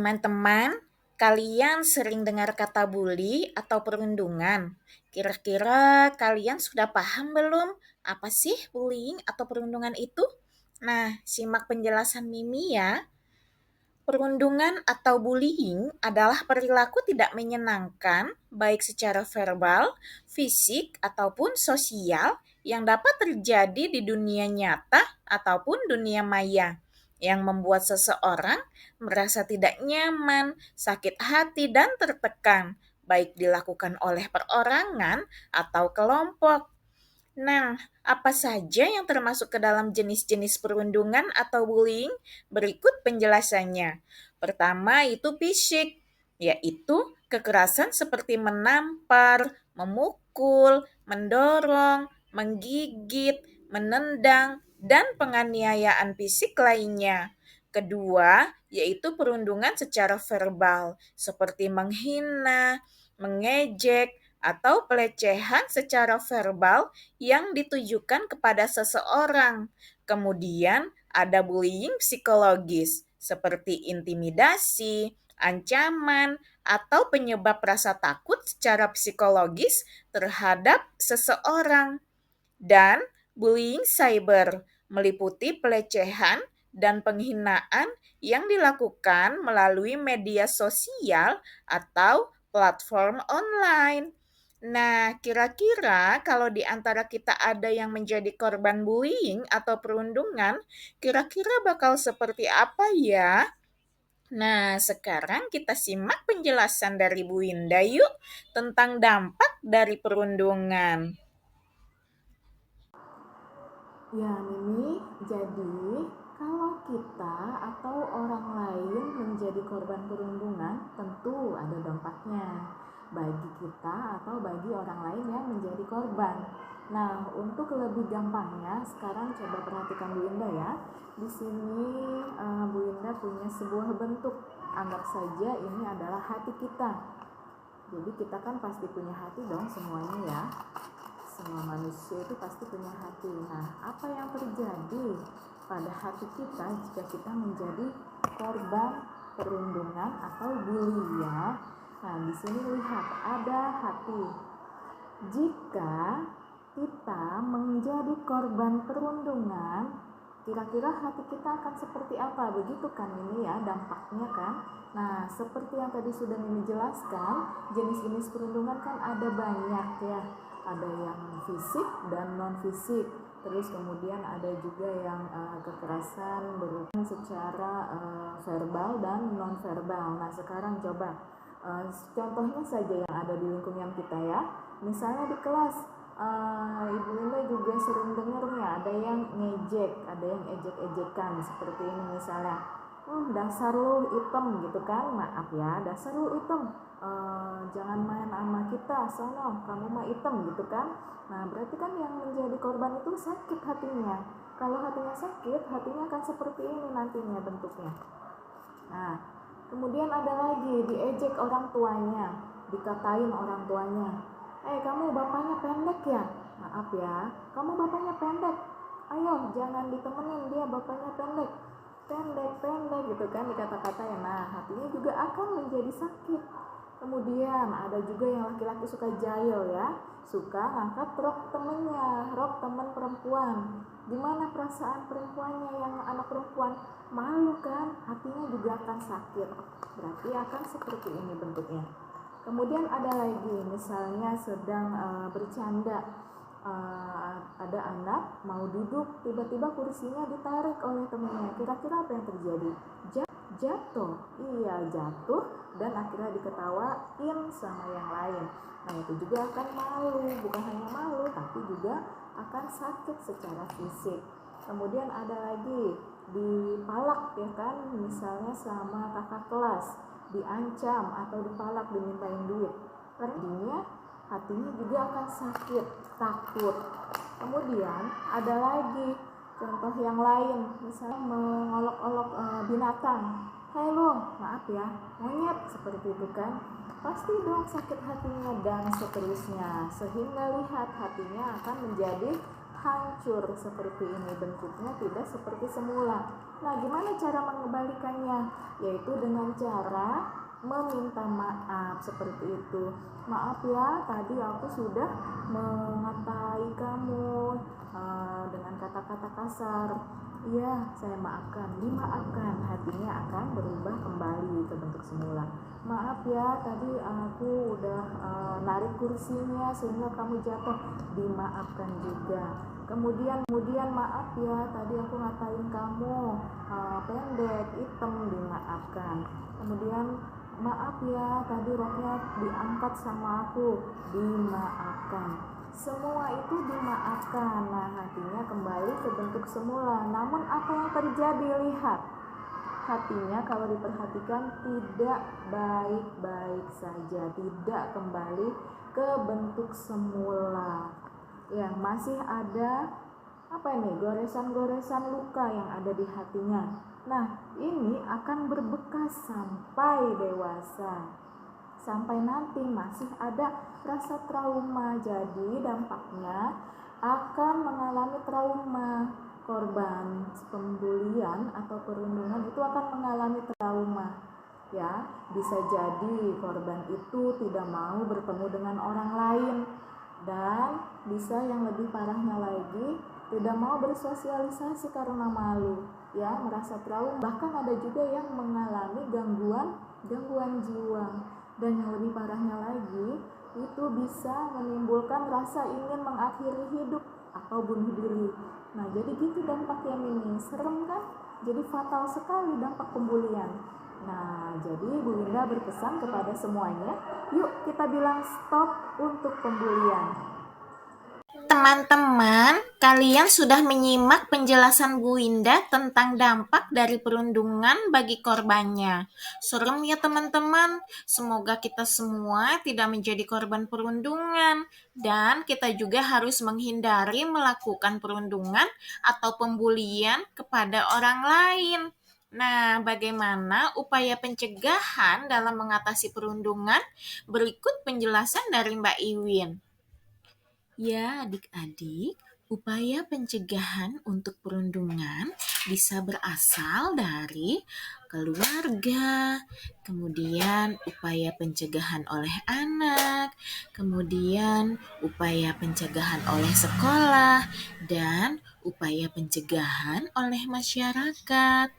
Teman-teman, kalian sering dengar kata bully atau perundungan. Kira-kira kalian sudah paham belum apa sih bullying atau perundungan itu? Nah, simak penjelasan Mimi ya. Perundungan atau bullying adalah perilaku tidak menyenangkan, baik secara verbal, fisik, ataupun sosial, yang dapat terjadi di dunia nyata ataupun dunia maya, yang membuat seseorang merasa tidak nyaman, sakit hati, dan tertekan, baik dilakukan oleh perorangan atau kelompok. Nah, apa saja yang termasuk ke dalam jenis-jenis perundungan atau bullying? Berikut penjelasannya. Pertama itu fisik, yaitu kekerasan seperti menampar, memukul, mendorong, menggigit, menendang, dan penganiayaan fisik lainnya. Kedua, yaitu perundungan secara verbal, seperti menghina, mengejek, atau pelecehan secara verbal yang ditujukan kepada seseorang. Kemudian ada bullying psikologis seperti intimidasi, ancaman, atau penyebab rasa takut secara psikologis terhadap seseorang. Dan bullying cyber meliputi pelecehan dan penghinaan yang dilakukan melalui media sosial atau platform online. Nah, kira-kira kalau di antara kita ada yang menjadi korban bullying atau perundungan, kira-kira bakal seperti apa ya? Nah, sekarang kita simak penjelasan dari Bu Winda yuk tentang dampak dari perundungan. Ya, Mimi, jadi kalau kita atau orang lain menjadi korban perundungan, tentu ada dampaknya bagi kita atau bagi orang lain yang menjadi korban. Nah, untuk lebih gampangnya, sekarang coba perhatikan Bu Indah ya. Di sini Bu Indah punya sebuah bentuk. Anggap saja ini adalah hati kita. Jadi kita kan pasti punya hati dong semuanya ya. Semua manusia itu pasti punya hati. Nah, apa yang terjadi pada hati kita jika kita menjadi korban perundungan atau bully ya? Nah, di sini lihat ada hati. Jika kita menjadi korban perundungan, kira-kira hati kita akan seperti apa? Begitu kan ini ya dampaknya kan? Nah, seperti yang tadi sudah Mimi jelaskan, jenis-jenis perundungan kan ada banyak ya. Ada yang fisik dan non fisik. Terus kemudian ada juga yang kekerasan berupa secara verbal dan non verbal. Nah, sekarang coba contohnya saja yang ada di lingkungan kita ya. Misalnya di kelas, Ibu Linda juga sering dengar nih ada yang ngejek, ada yang ejek-ejekan seperti ini misalnya. Dasar lu item gitu kan, maaf ya, dasar lu item, jangan main sama kita, sono kamu mah item gitu kan. Nah, berarti kan yang menjadi korban itu sakit hatinya. Kalau hatinya sakit, hatinya akan seperti ini nantinya bentuknya. Nah, kemudian ada lagi diejek orang tuanya, dikatain orang tuanya. Kamu bapaknya pendek ya? Maaf ya, kamu bapaknya pendek. Ayo, jangan ditemenin dia bapaknya pendek. Pendek gitu kan dikata-katain. Nah, hatinya juga akan menjadi sakit. Kemudian ada juga yang laki-laki suka jahil ya, suka ngangkat rok temennya, rok temen perempuan. Gimana perasaan perempuannya yang anak perempuan? Malu kan, hatinya juga akan sakit. Berarti akan seperti ini bentuknya. Kemudian ada lagi, misalnya sedang bercanda, ada anak mau duduk, tiba-tiba kursinya ditarik oleh temennya. Kira-kira apa yang terjadi? Jatuh, iya jatuh, dan akhirnya diketawain sama yang lain. Nah, itu juga akan malu, bukan hanya malu tapi juga akan sakit secara fisik. Kemudian ada lagi dipalak ya kan, misalnya sama kakak kelas, diancam atau dipalak dimintain duit. Karena hatinya juga akan sakit, takut. Kemudian ada lagi contoh yang lain, misalnya mengolok-olok binatang. Hai lo, maaf ya, monyet, seperti itu kan. Pasti dong sakit hatinya dan seterusnya. Sehingga lihat hatinya akan menjadi hancur seperti ini, bentuknya tidak seperti semula. Nah, gimana cara mengembalikannya? Yaitu dengan cara meminta maaf seperti itu. Maaf ya, tadi aku sudah mengatai kamu dengan kata-kata kasar. Iya, saya maafkan. Dimaafkan, hatinya akan berubah kembali ke bentuk semula. Maaf ya, tadi aku udah narik kursinya sehingga kamu jatuh. Dimaafkan juga. Kemudian maaf ya, tadi aku ngatain kamu pendek, hitam, dimaafkan. Kemudian maaf ya, tadi roknya diangkat sama aku, dimaafkan. Semua itu dimaafkan. Nah, hatinya kembali ke bentuk semula. Namun apa yang terjadi? Lihat, hatinya kalau diperhatikan tidak baik-baik saja, tidak kembali ke bentuk semula. Ya, masih ada apa ini? Goresan-goresan luka yang ada di hatinya. Nah, ini akan berbekas sampai dewasa. Sampai nanti masih ada rasa trauma. Jadi dampaknya akan mengalami trauma. Korban pembulian atau perundungan itu akan mengalami trauma. Ya, bisa jadi korban itu tidak mau bertemu dengan orang lain, dan bisa yang lebih parahnya lagi tidak mau bersosialisasi karena malu, ya, merasa trauma. Bahkan ada juga yang mengalami gangguan jiwa, dan yang lebih parahnya lagi itu bisa menimbulkan rasa ingin mengakhiri hidup atau bunuh diri. Nah, jadi gitu dampaknya ini. Serem kan? Jadi fatal sekali dampak pembulian. Nah, jadi Bu Winda berpesan kepada semuanya, yuk kita bilang stop untuk pembulian. Teman-teman, kalian sudah menyimak penjelasan Bu Winda tentang dampak dari perundungan bagi korbannya. Serem ya teman-teman, semoga kita semua tidak menjadi korban perundungan. Dan kita juga harus menghindari melakukan perundungan atau pembulian kepada orang lain. Nah, bagaimana upaya pencegahan dalam mengatasi perundungan? Berikut penjelasan dari Mbak Iwin. Ya, adik-adik, upaya pencegahan untuk perundungan bisa berasal dari keluarga, kemudian upaya pencegahan oleh anak, kemudian upaya pencegahan oleh sekolah, dan upaya pencegahan oleh masyarakat.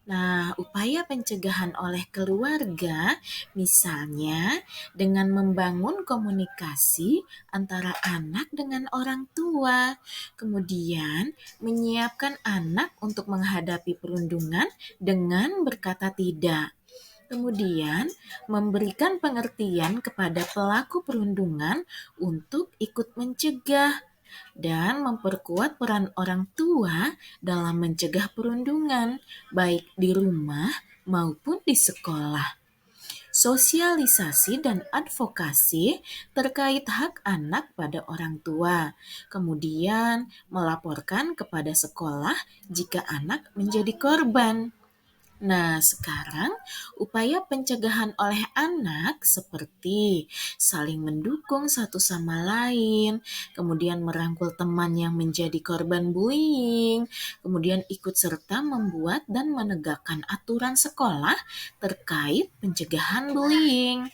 Nah, upaya pencegahan oleh keluarga misalnya dengan membangun komunikasi antara anak dengan orang tua, kemudian menyiapkan anak untuk menghadapi perundungan dengan berkata tidak. Kemudian, memberikan pengertian kepada pelaku perundungan untuk ikut mencegah dan memperkuat peran orang tua dalam mencegah perundungan, baik di rumah maupun di sekolah. Sosialisasi dan advokasi terkait hak anak pada orang tua, kemudian melaporkan kepada sekolah jika anak menjadi korban. Nah, sekarang upaya pencegahan oleh anak seperti saling mendukung satu sama lain, kemudian merangkul teman yang menjadi korban bullying, kemudian ikut serta membuat dan menegakkan aturan sekolah terkait pencegahan bullying,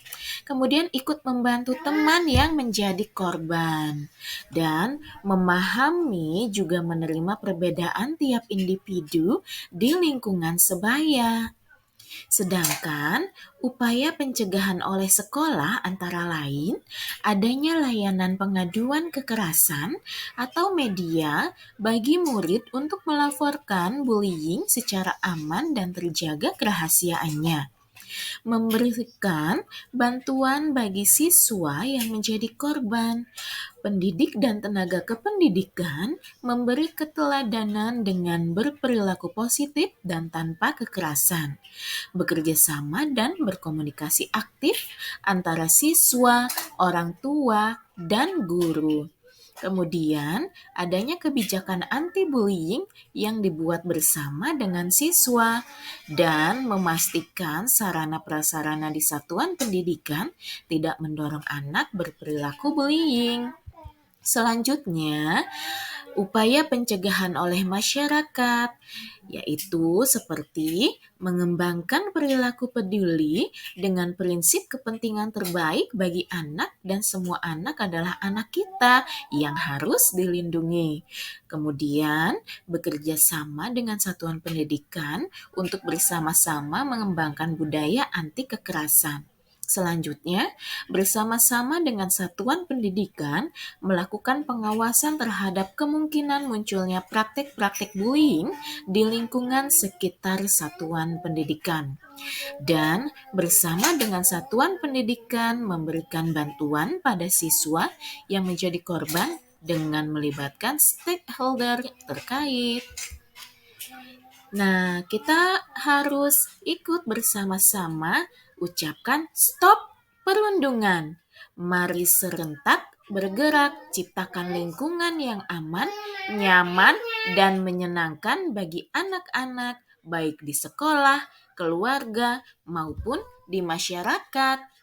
kemudian ikut membantu teman yang menjadi korban, dan memahami juga menerima perbedaan tiap individu di lingkungan sebaya. Sedangkan upaya pencegahan oleh sekolah antara lain adanya layanan pengaduan kekerasan atau media bagi murid untuk melaporkan bullying secara aman dan terjaga kerahasiaannya, memberikan bantuan bagi siswa yang menjadi korban. Pendidik dan tenaga kependidikan memberi keteladanan dengan berperilaku positif dan tanpa kekerasan, bekerja sama dan berkomunikasi aktif antara siswa, orang tua, dan guru. Kemudian, adanya kebijakan anti-bullying yang dibuat bersama dengan siswa dan memastikan sarana prasarana di satuan pendidikan tidak mendorong anak berperilaku bullying. Selanjutnya, upaya pencegahan oleh masyarakat, yaitu seperti mengembangkan perilaku peduli dengan prinsip kepentingan terbaik bagi anak dan semua anak adalah anak kita yang harus dilindungi. Kemudian, bekerja sama dengan satuan pendidikan untuk bersama-sama mengembangkan budaya anti kekerasan. Selanjutnya, bersama-sama dengan satuan pendidikan melakukan pengawasan terhadap kemungkinan munculnya praktik-praktik bullying di lingkungan sekitar satuan pendidikan. Dan bersama dengan satuan pendidikan memberikan bantuan pada siswa yang menjadi korban dengan melibatkan stakeholder terkait. Nah, kita harus ikut bersama-sama ucapkan stop perundungan. Mari serentak bergerak, ciptakan lingkungan yang aman, nyaman, dan menyenangkan bagi anak-anak, baik di sekolah, keluarga, maupun di masyarakat.